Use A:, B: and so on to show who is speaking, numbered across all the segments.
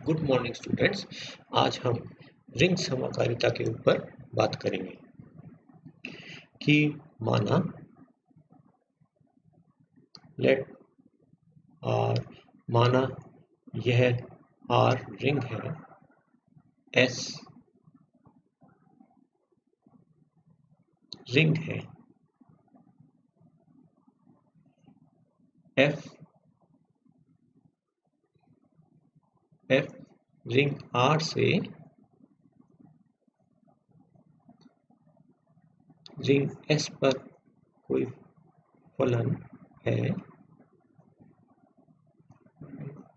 A: Good morning students. आज हम ring समकालिता के ऊपर बात करेंगे कि माना लेट आर माना यह आर रिंग है, एस रिंग है, एफ रिंग आर से रिंग एस पर कोई फलन है,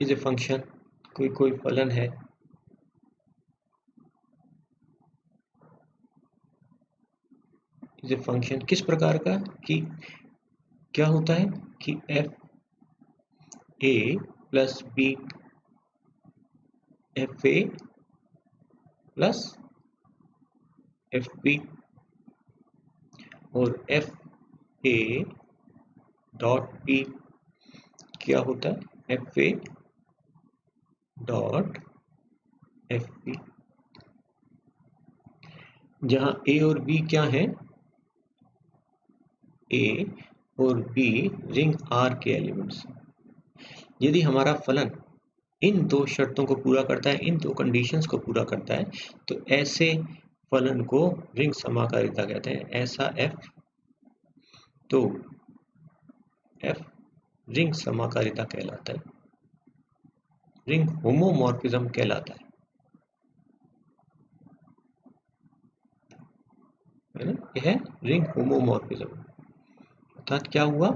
A: इज ए फंक्शन, कोई फलन है इज ए फंक्शन किस प्रकार का कि क्या होता है कि F A plus B F A plus F B और एफ ए डॉट बी क्या होता है F A dot F B, जहां ए और बी क्या है, ए और बी रिंग आर के एलिमेंट्स। यदि हमारा फलन इन दो शर्तों को पूरा करता है, इन दो कंडीशंस को पूरा करता है, तो ऐसे फलन को रिंग समाकारिता कहते हैं। ऐसा एफ तो एफ रिंग समाकारिता कहलाता है, रिंग होमोमॉर्फिज्म कहलाता है ना। यह रिंग होमोमॉर्फिज्म अर्थात क्या हुआ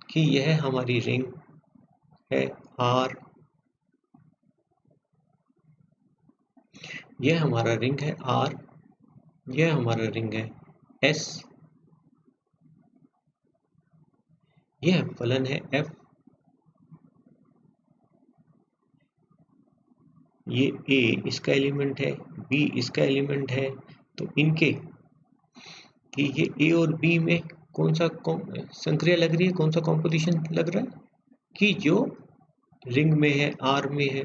A: कि यह हमारी रिंग है आर, यह हमारा रिंग है आर, यह हमारा रिंग है एस, यह फलन है एफ, ये ए इसका एलिमेंट है, बी इसका एलिमेंट है, तो इनके कि ये ए और बी में कौन सा संक्रिया लग रही है, कौन सा कॉम्पोजिशन लग रहा है कि जो रिंग में है आर में है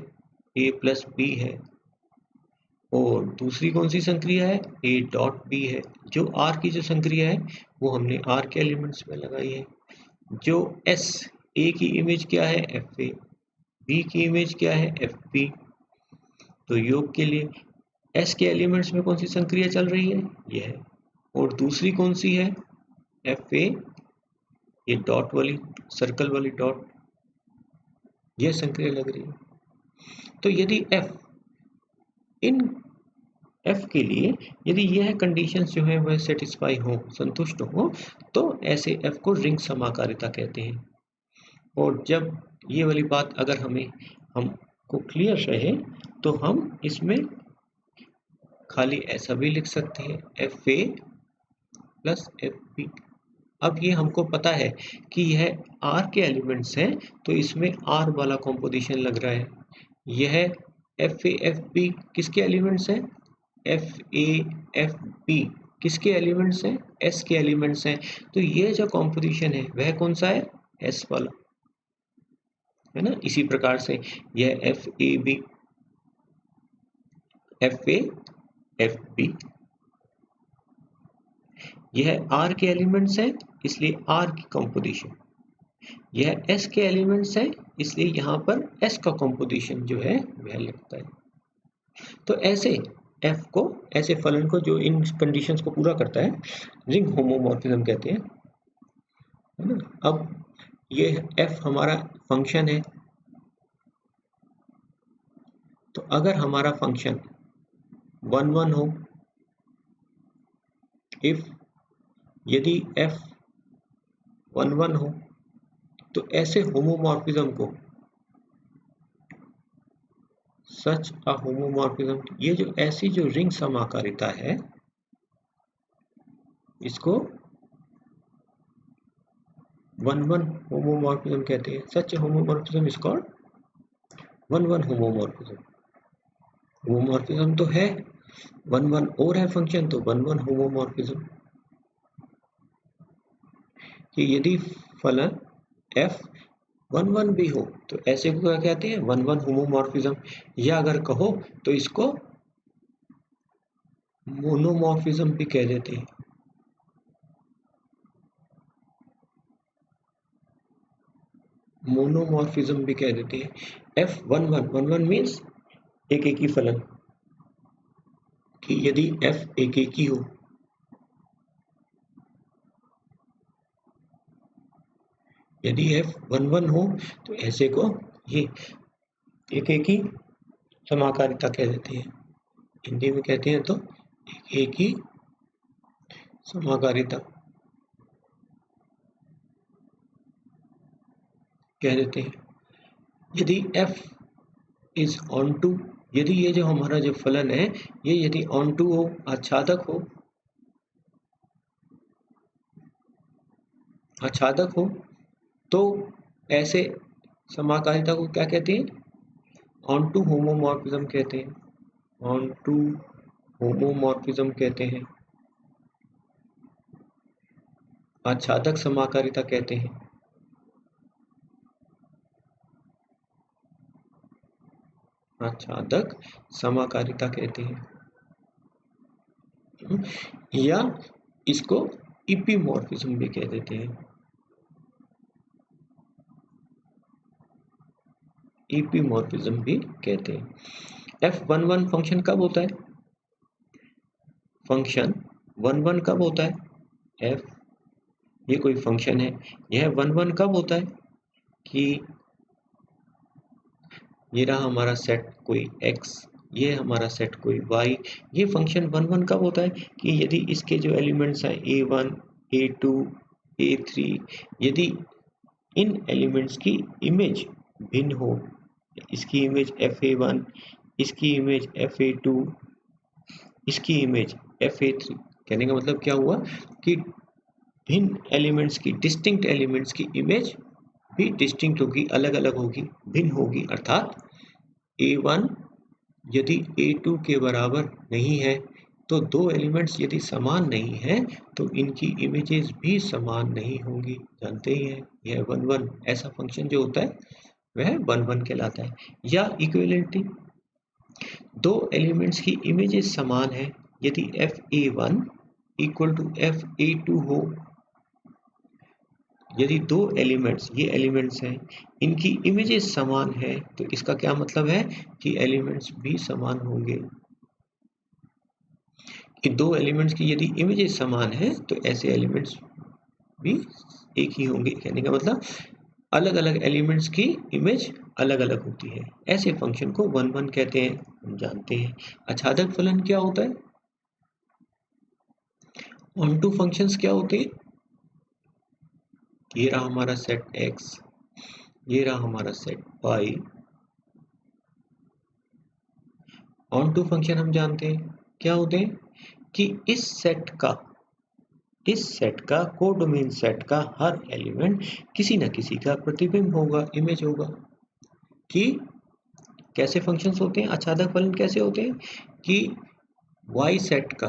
A: ए प्लस बी है, और दूसरी कौन सी संक्रिया है ए डॉट बी है। जो आर की जो संक्रिया है वो हमने आर के एलिमेंट्स में लगाई है। जो एस ए की इमेज क्या है एफ ए, बी की इमेज क्या है एफ बी, तो योग के लिए एस के एलिमेंट्स में कौन सी संक्रिया चल रही है यह, और दूसरी कौन सी है एफ ए, ये डॉट वाली सर्कल वाली डॉट, यह संक्रिया लग रही है। तो यदि एफ इन एफ के लिए यदि यह कंडीशंस जो है वह सेटिस्फाई हो, संतुष्ट हो, तो ऐसे एफ को रिंग समाकारिता कहते हैं। और जब ये वाली बात अगर हमको क्लियर रहे तो हम इसमें खाली ऐसा भी लिख सकते हैं F A plus F B. अब ये हमको पता है कि यह आर के एलिमेंट्स हैं, तो इसमें आर वाला कॉम्पोजिशन लग रहा है। यह एफ ए एफ बी किसके एलिमेंट्स हैं, एफ ए एफ बी किसके एलिमेंट्स हैं, एस के एलिमेंट्स हैं। तो ये जो कॉम्पोजिशन है वह कौन सा है, एस वाला है ना। इसी प्रकार से यह F A B F A F B, यह आर के एलिमेंट्स है इसलिए आर की कॉम्पोजिशन, यह एस के एलिमेंट्स है इसलिए यहाँ पर एस का कॉम्पोजिशन जो है वह लगता है। तो ऐसे एफ को, ऐसे फलन को जो इन कंडीशंस को पूरा करता है रिंग होमोमॉर्फिज्म कहते हैं, है ना। अब ये एफ हमारा फंक्शन है, तो अगर हमारा फंक्शन 1 1 हो, इफ यदि एफ 1 1 हो, तो ऐसे होमोमॉर्फिज्म को सच अ होमोमॉर्फिज्म, ये जो ऐसी जो रिंग समाकारिता है इसको 1 1 होमोमॉर्फिज्म कहते हैं। Such homomorphism is called 1 1 homomorphism. Homomorphism तो है 1 1 और है फंक्शन, तो 1 1 होमोमॉर्फिज्म। कि यदि फलन f वन वन भी हो तो ऐसे को क्या कहते हैं, वन वन होमोमॉर्फिज्म, या अगर कहो तो इसको मोनोमॉर्फिज्म भी कह देते हैं। मोनोमॉर्फिज्म भी कह देते हैं। F one one, one one means एक एक ही फलन, कि यदि एफ एक एक ही हो, यदि एफ वन वन हो तो ऐसे को ये एक एक ही समाकारिता कह देते हैं। हिंदी में कहते हैं तो एक एक ही समाकारिता कह देते हैं। यदि f इज ऑन टू, यदि ये जो हमारा जो फलन है ये यदि ऑन टू हो, आच्छादक हो, आच्छादक हो, तो ऐसे समाकारिता को क्या कहते हैं, ऑन टू होमोमॉर्फिज्म कहते हैं। ऑन टू होमोमॉर्फिज्म कहते हैं, आच्छादक समाकारिता कहते हैं। आच्छादक समाकारिता कहते हैं, या इसको इपीमॉर्फिज्म भी कह देते हैं। इपीमॉर्फिज्म भी कहते हैं। एफ वन वन फंक्शन कब होता है, फंक्शन वन वन कब होता है, एफ ये कोई फंक्शन है, यह वन वन कब होता है कि ये रहा हमारा सेट कोई x, ये हमारा सेट कोई y, ये फंक्शन वन वन कब होता है कि यदि इसके जो एलिमेंट्स हैं a1 a2 a3, यदि इन एलिमेंट्स की इमेज भिन्न हो, इसकी इमेज fa1, इसकी इमेज fa2, इसकी इमेज fa3, कहने का मतलब क्या हुआ कि भिन्न एलिमेंट्स की, डिस्टिंक्ट एलिमेंट्स की इमेज भी डिस्टिंक्ट होगी, अलग अलग होगी, भिन्न होगी। अर्थात a1 यदि a2 के बराबर नहीं है तो दो एलिमेंट्स यदि समान नहीं है तो इनकी इमेजेस भी समान नहीं होंगी। जानते ही हैं यह वन वन ऐसा फंक्शन जो होता है वह वन वन कहलाता है। या इक्विवेलेंटी, दो एलिमेंट्स की इमेजेस समान है, यदि fa1 इक्वल टू fa2 हो, यदि दो एलिमेंट्स, ये एलिमेंट्स हैं, इनकी इमेजेस समान है तो इसका क्या मतलब है कि एलिमेंट्स भी समान होंगे। कि दो एलिमेंट्स की यदि इमेजेस समान है तो ऐसे एलिमेंट्स भी एक ही होंगे। कहने का मतलब अलग अलग एलिमेंट्स की इमेज अलग अलग होती है। ऐसे फंक्शन को वन वन कहते हैं, हम जानते हैं। आच्छादक फलन क्या होता है, ऑन टू फंक्शंस क्या होते हैं, ये रहा हमारा सेट x, ये रहा हमारा set y। Onto function हम जानते हैं क्या होते हैं कि इस सेट का कोडोमेन सेट का हर एलिमेंट किसी न किसी का प्रतिबिंब होगा, इमेज होगा। कि कैसे फंक्शंस होते हैं, आच्छादक फलन कैसे होते हैं कि y सेट का,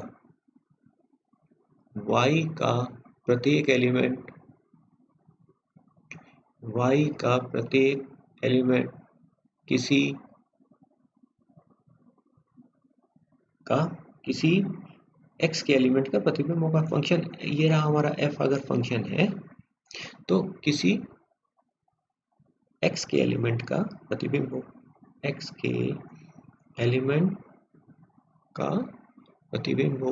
A: y का प्रत्येक एलिमेंट किसी x के एलिमेंट का प्रतिबिंब होगा। फंक्शन ये रहा हमारा f अगर फंक्शन है तो किसी x के एलिमेंट का प्रतिबिंब हो, x के एलिमेंट का प्रतिबिंब हो।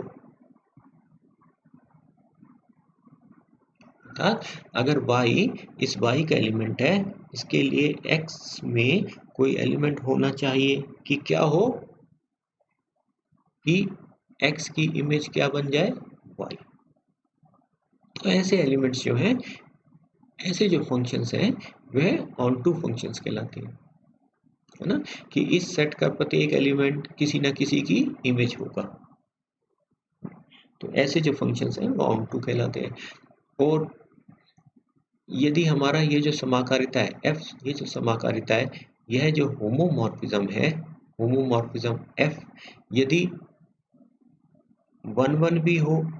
A: अर्थात अगर y इस y का एलिमेंट है, इसके लिए x में कोई एलिमेंट होना चाहिए कि क्या हो कि x की इमेज क्या बन जाए, y। तो ऐसे एलिमेंट्स जो हैं, ऐसे जो फंक्शंस हैं वह ऑन टू फंक्शंस कहलाते हैं, है ना। कि इस सेट का प्रत्येक एलिमेंट किसी न किसी की इमेज होगा। तो ऐसे जो फंक्शंस हैं वो ऑन टू कहलाते हैं। और यदि हमारा ये जो समाकारिता है f, ये जो समाकारिता है, यह जो होमोमॉर्फिज्म है, होमोमॉर्फिज्म f यदि वन वन भी हो,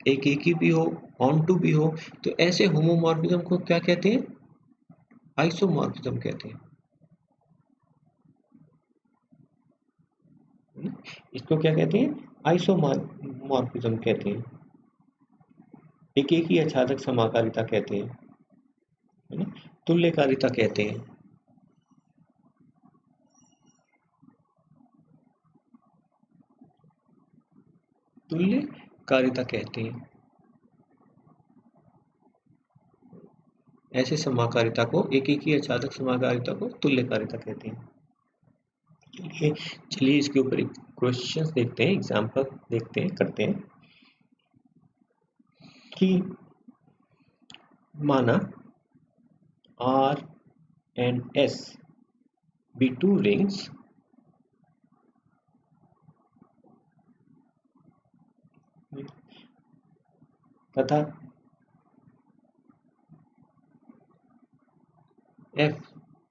A: एक एक ही भी हो, ऑन टू भी हो, तो ऐसे होमोमॉर्फिज्म को क्या कहते हैं, आइसोमॉर्फिज्म कहते हैं, है ना? इसको क्या कहते हैं? आइसोमॉर्फिज्म कहते हैं, एक ही आच्छादक समाकारिता कहते हैं, है ना? तुल्यकारिता कहते हैं। तुल्यकारिता कहते हैं, ऐसे समाकारिता को, एक ही आच्छादक समाकारिता को तुल्यकारिता कहते हैं। चलिए इसके ऊपर एक क्वेश्चन देखते हैं, एग्जाम्पल देखते हैं, करते हैं कि माना R and S be two rings तथा f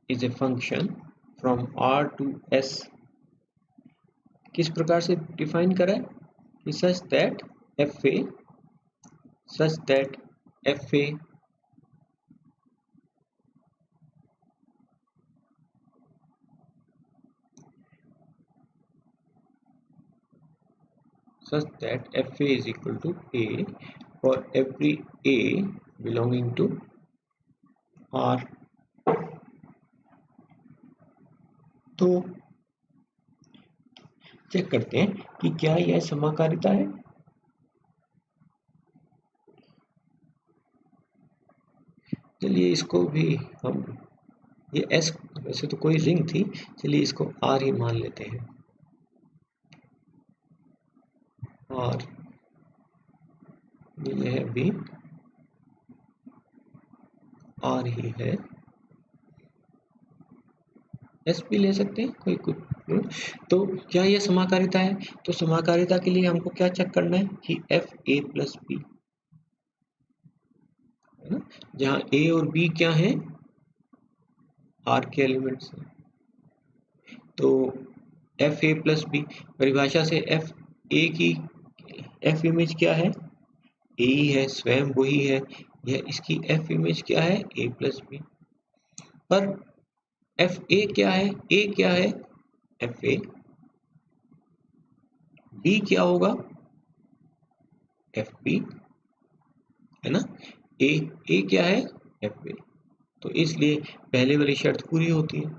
A: is a function from R to S। किस प्रकार से डिफाइन करा है कि such that fa such that fa is equal to a for every a belonging to R। तो check करते हैं कि क्या यह समाकारिता है। चलिए इसको भी हम, ये S वैसे तो कोई रिंग थी, चलिए इसको R ही मान लेते हैं, और यह भी R ही है, S भी ले सकते हैं, कोई कुछ। तो क्या यह समाकारिता है? तो समाकारिता के लिए हमको क्या चेक करना है कि F A प्लस B, है ना? जहाँ A और B क्या है? R के एलिमेंट्स हैं। तो F A प्लस B परिभाषा से F A की F इमेज क्या है? A ही है, स्वयं वही है, यह इसकी F इमेज क्या है? A plus B। पर एफ ए क्या है? ए क्या है? F A. बी क्या होगा? एफ बी, है ना? ए क्या है? एफ ए। तो इसलिए पहले वाली शर्त पूरी होती है।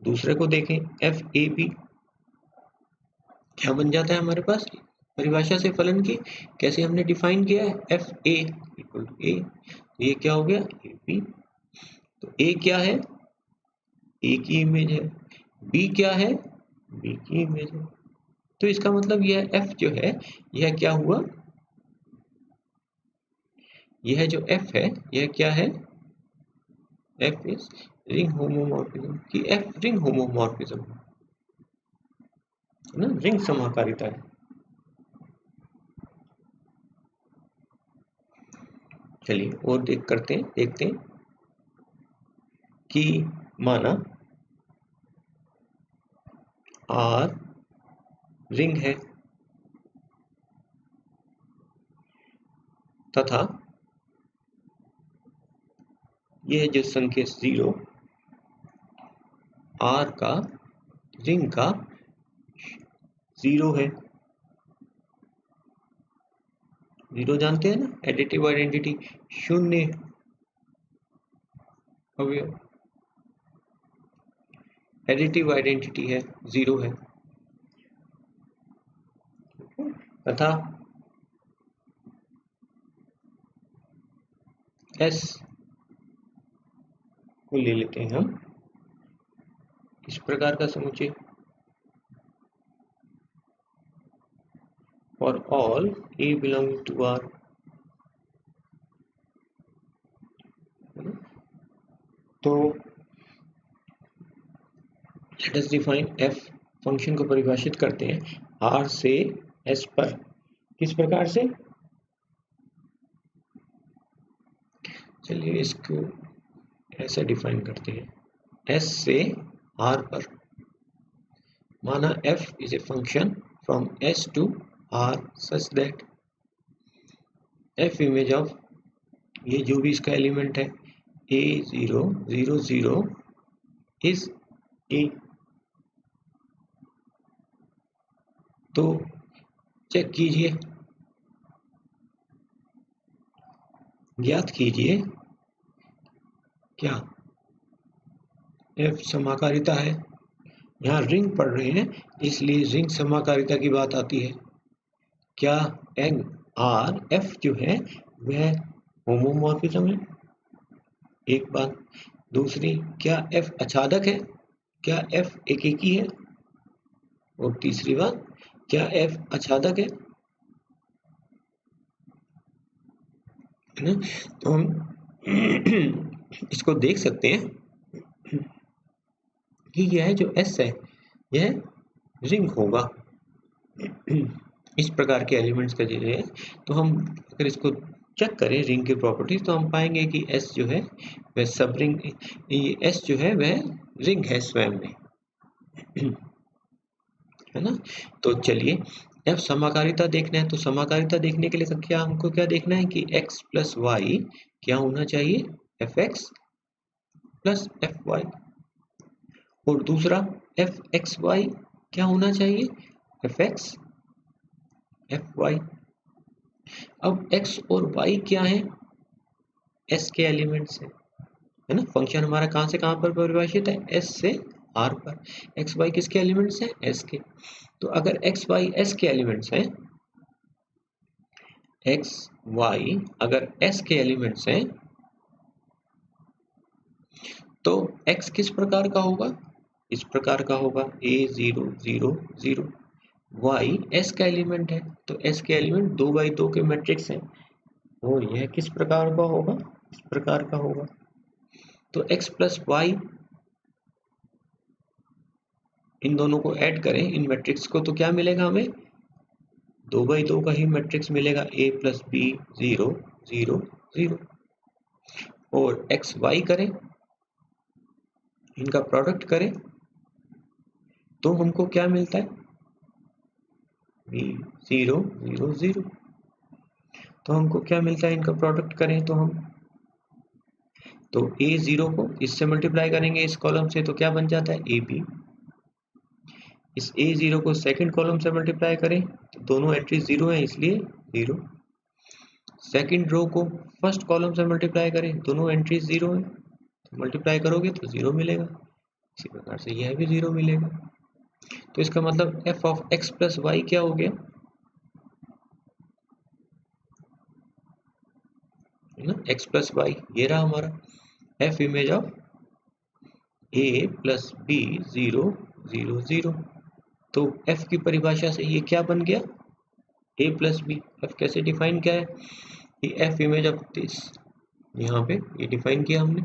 A: दूसरे को देखें, एफ ए बी क्या बन जाता है हमारे पास परिभाषा से फलन की, कैसे हमने डिफाइन किया है? F A equal to A, ये क्या हो गया? A B. तो ए क्या है? ए की इमेज है, बी क्या है? बी की इमेज है। तो इसका मतलब यह f जो है, यह क्या हुआ? यह जो f है, यह क्या है? f इज रिंग होमोमॉर्फिज्म, कि f रिंग होमोमॉर्फिज्म है ना, रिंग समाकारिता है। चलिए और देखते हैं कि माना R रिंग है तथा यह जो संकेत 0 R का रिंग का 0 है। 0 जानते हैं ना, एडिटिव आइडेंटिटी, शून्य अवयव, एडिटिव आइडेंटिटी है, 0 है। तथा S को ले लेते हैं हम इस प्रकार का समुच्चय, for all A belonging to R। तो let us define f, function को परिभाषित करते हैं R से S पर। किस प्रकार से? चलिए इसको ऐसा डिफाइन करते हैं, S से R पर। माना f is a function from S to R such that f image of, ये जो भी इसका एलिमेंट है, A000 is A। तो चेक कीजिए, ज्ञात कीजिए क्या F समाकारिता है। यहाँ रिंग पढ़ रहे हैं इसलिए रिंग समाकारिता की बात आती है। क्या N R F जो है वह होमोमॉर्फिज्म है, एक बात। दूसरी, क्या F आच्छादक है, क्या F एकेकी है, और तीसरी बात, क्या F आच्छादक है ना। तो हम इसको देख सकते हैं कि यह जो S है यह रिंग होगा इस प्रकार के एलिमेंट्स का जो है। तो हम अगर इसको चेक करें रिंग की प्रॉपर्टीज तो हम पाएंगे कि S जो है वह सब रिंग, S जो है वह रिंग है स्वयं में, है ना। तो चलिए F समाकारिता देखना है, तो समाकारिता देखने के लिए क्या हमको क्या देखना है कि x प्लस वाई क्या होना चाहिए, fx प्लस fy, और दूसरा fxy क्या होना चाहिए, fx fy। अब x और y क्या है, s के एलिमेंट्स है ना। फंक्शन हमारा कहाँ से कहाँ पर परिभाषित है, s से r पर। x y किसके एलिमेंट्स हैं, s के। तो अगर x y s के एलिमेंट्स हैं, x y अगर s के एलिमेंट्स हैं तो x किस प्रकार का होगा, इस प्रकार का होगा A000। y s का एलिमेंट है तो s के एलिमेंट 2x2 के मैट्रिक्स हैं और यह किस प्रकार का होगा, इस प्रकार का होगा। तो x प्लस वाई, इन दोनों को ऐड करें इन मैट्रिक्स को तो क्या मिलेगा हमें, 2x2 का ही मैट्रिक्स मिलेगा, a प्लस बी 0 0 0। और एक्स वाई करें, इनका प्रोडक्ट करें तो हमको क्या मिलता है, b 0 0 0। तो हमको क्या मिलता है, इनका प्रोडक्ट करें तो हम तो a0 को इससे मल्टीप्लाई करेंगे इस कॉलम से तो क्या बन जाता है ab। इस a0 को सेकंड कॉलम से मल्टीप्लाई करें तो दोनों एंट्री 0 है इसलिए 0। सेकंड रो को फर्स्ट कॉलम से मल्टीप्लाई करें, दोनों एंट्री 0 है तो मल्टीप्लाई करोगे तो 0 मिलेगा। इसी प्रकार से यह भी 0 मिलेगा। तो इसका मतलब f of x plus Y क्या हो गया, है ना, x प्लस वाई ये रहा हमारा f image of a plus B 0 0 0। तो f की परिभाषा से ये क्या बन गया, a प्लस बी। f कैसे डिफाइन किया है कि f इमेज ऑफ दिस, यहाँ पे ये डिफाइन किया हमने,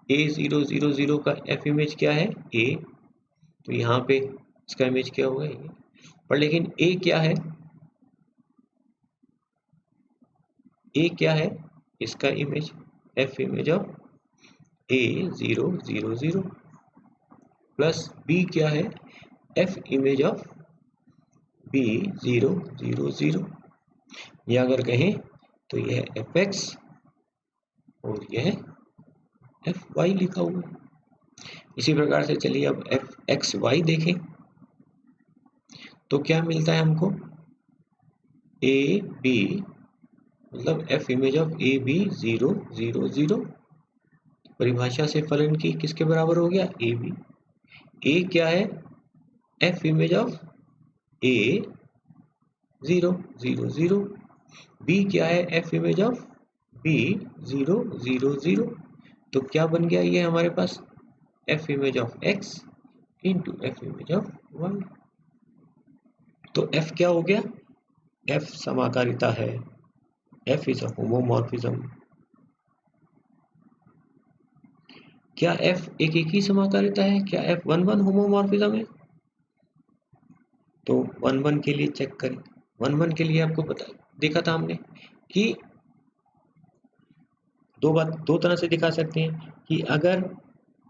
A: a 0 0 0 का f इमेज क्या है a, तो यहाँ पे इसका इमेज क्या होगा ये, पर लेकिन a क्या है, a क्या है, इसका image f image of a 0 0 0 plus b क्या है, f इमेज ऑफ b 0 0 0। या अगर कहें तो यह fx और यह fy लिखा हुआ है। इसी प्रकार से चलिए अब fxy देखें तो क्या मिलता है हमको, a b मतलब f image of a b 0 0 0। परिभाषा से फलन की किसके बराबर हो गया, a b। a क्या है, f image of a 0 0 0। b क्या है, f इमेज ऑफ b 0 0 0। तो क्या बन गया ये हमारे पास, f image of x into f image of y। तो f क्या हो गया, f समाकारिता है, f इज अ होमोमॉर्फिज्म। क्या f एक ही समाकारिता है, क्या f 1 1 होमोमॉर्फिज्म है। तो 1 1 के लिए चेक करें, 1 1 के लिए आपको पता देखा था हमने कि दो तरह से दिखा सकते हैं कि अगर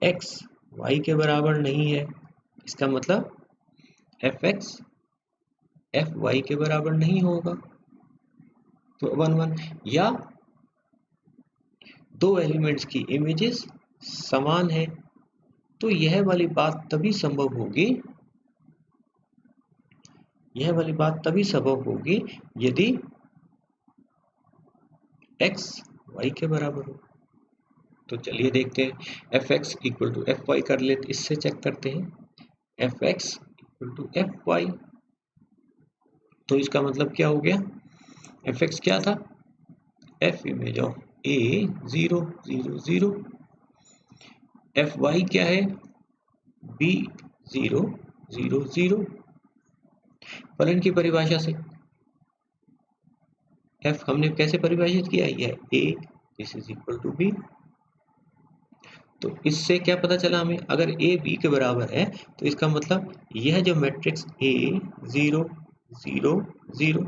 A: x y के बराबर नहीं है इसका मतलब fx fy के बराबर नहीं होगा, तो 1 1। या दो एलिमेंट्स की इमेजेस समान है, तो यह वाली बात तभी संभव होगी, यदि x y के बराबर हो। तो चलिए देखते हैं fx equal to F Y कर लेते, इससे चेक करते हैं fx equal to F Y. तो इसका मतलब क्या हो गया, fx क्या था, f image of a 0 0 0, fy क्या है, b 0 0 0। फलन की परिभाषा से f हमने कैसे परिभाषित किया, यह a this is equal to b। तो इससे क्या पता चला हमें, अगर a b के बराबर है तो इसका मतलब यह जो मैट्रिक्स a 0 0 0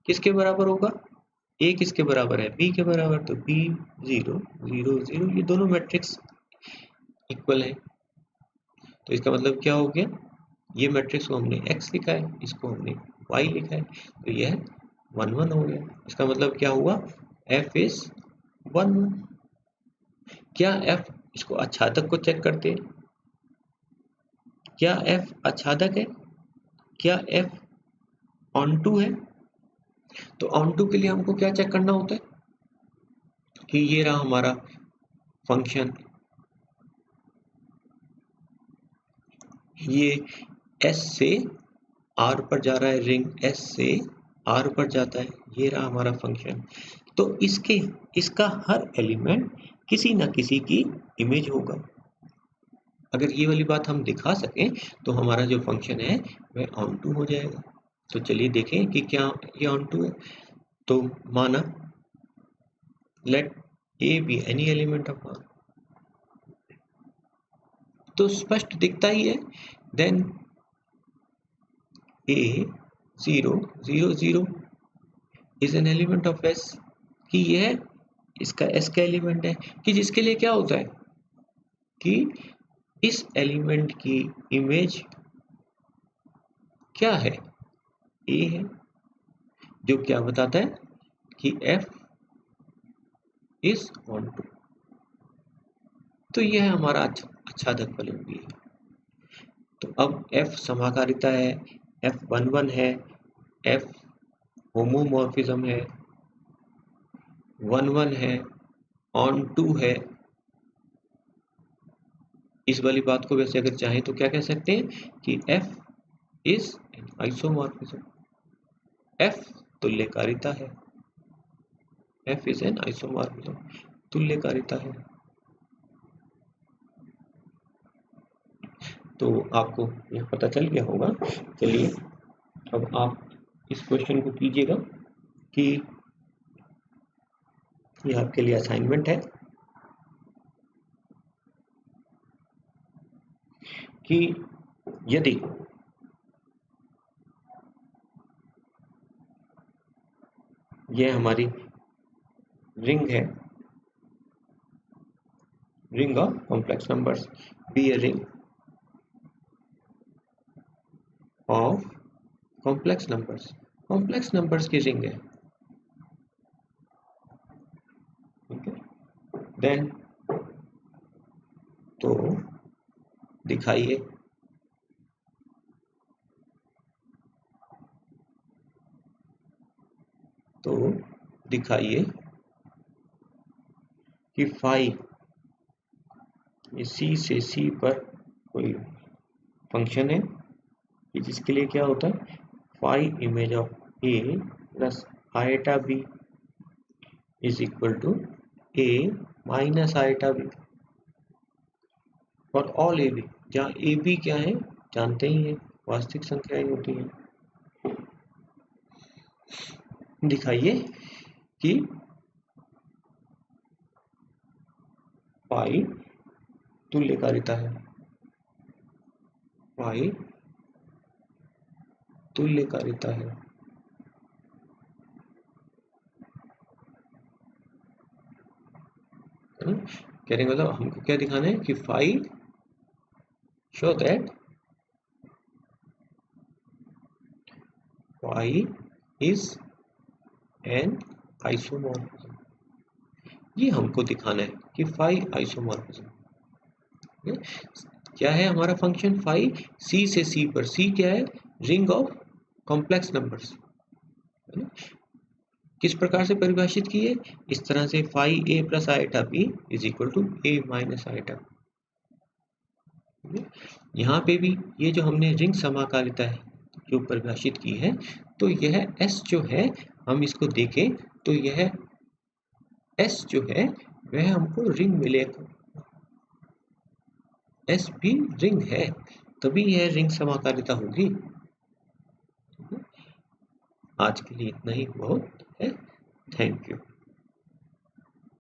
A: किसके बराबर होगा, a किसके बराबर है, b के बराबर, तो b 0 0 0 ये दोनों मैट्रिक्स इक्वल है। तो इसका मतलब क्या हो गया, ये मैट्रिक्स को हमने x लिखा है, इसको हमने y लिखा है, तो यह 1 1 हो गया। इसका मतलब क्या हुआ, f इज 1 1। क्या f, इसको आच्छादक को चेक करते हैं, क्या f आच्छादक है, क्या f ऑन टू है। तो ऑन टू के लिए हमको क्या चेक करना होता है कि ये रहा हमारा फंक्शन, ये S से R पर जा रहा है, रिंग S से R पर जाता है, ये रहा हमारा फंक्शन। तो इसका हर एलिमेंट किसी ना किसी की इमेज होगा। अगर ये वाली बात हम दिखा सकें तो हमारा जो फंक्शन है वह ऑन टू हो जाएगा। तो चलिए देखें कि क्या ये ऑन टू है। तो माना let a B any element of R, तो स्पष्ट दिखता ही है, then a 0 0 0 is an element of S, कि यह इसका S का एलिमेंट है, कि जिसके लिए क्या होता है कि इस एलिमेंट की इमेज क्या है, A है, जो क्या बताता है कि F इज ऑन टू। तो यह हमारा आच्छादक फलन भी है। तो अब F समाकारिता है, F 1 1 है, F होमोमॉर्फिज्म है, 1 1 है, ऑन टू है। इस वाली बात को वैसे अगर चाहें तो क्या कह सकते हैं कि F इज आइसोमॉर्फिज्म, F तुल्यकारिता है, F इज एन आइसोमॉर्फिज्म, तुल्यकारिता है। तो आपको यह पता चल गया होगा। चलिए अब आप इस क्वेश्चन को कीजिएगा कि यह आपके लिए असाइनमेंट है कि यदि यह हमारी रिंग है, ring of complex numbers, B A ring of complex numbers की रिंग है, ठीक है। देन तो दिखाइए कि फाई ये सी से सी पर कोई फंक्शन है कि जिसके लिए क्या होता है, phi image of A plus iota B is equal to A minus iota B और ऑल ए बी, जहाँ ए बी क्या है जानते ही हैं, वास्तविक संख्याएं होती हैं। दिखाइए कि पाई तुल्यकारिता है, पाई तुल्यकारिता है। कहने का मतलब हमको क्या दिखाना है कि phi show that phi is an isomorphism, ये हमको दिखाना है कि फाई आइसोमॉर्फिज्म क्या है। हमारा फंक्शन फाई सी से सी पर, सी क्या है, रिंग ऑफ कॉम्प्लेक्स नंबर्स, किस प्रकार से परिभाषित की है, इस तरह से phi A plus iota B is equal to A minus iota. यहाँ पे भी ये जो हमने रिंग समाकारिता है जो परिभाषित की है, तो यह एस जो है, हम इसको देखें तो यह एस जो है वह हमको रिंग मिलेगा, एस भी रिंग है, तभी यह रिंग समाकारिता होगी। आज के लिए इतना ही बहुत है। Thank you.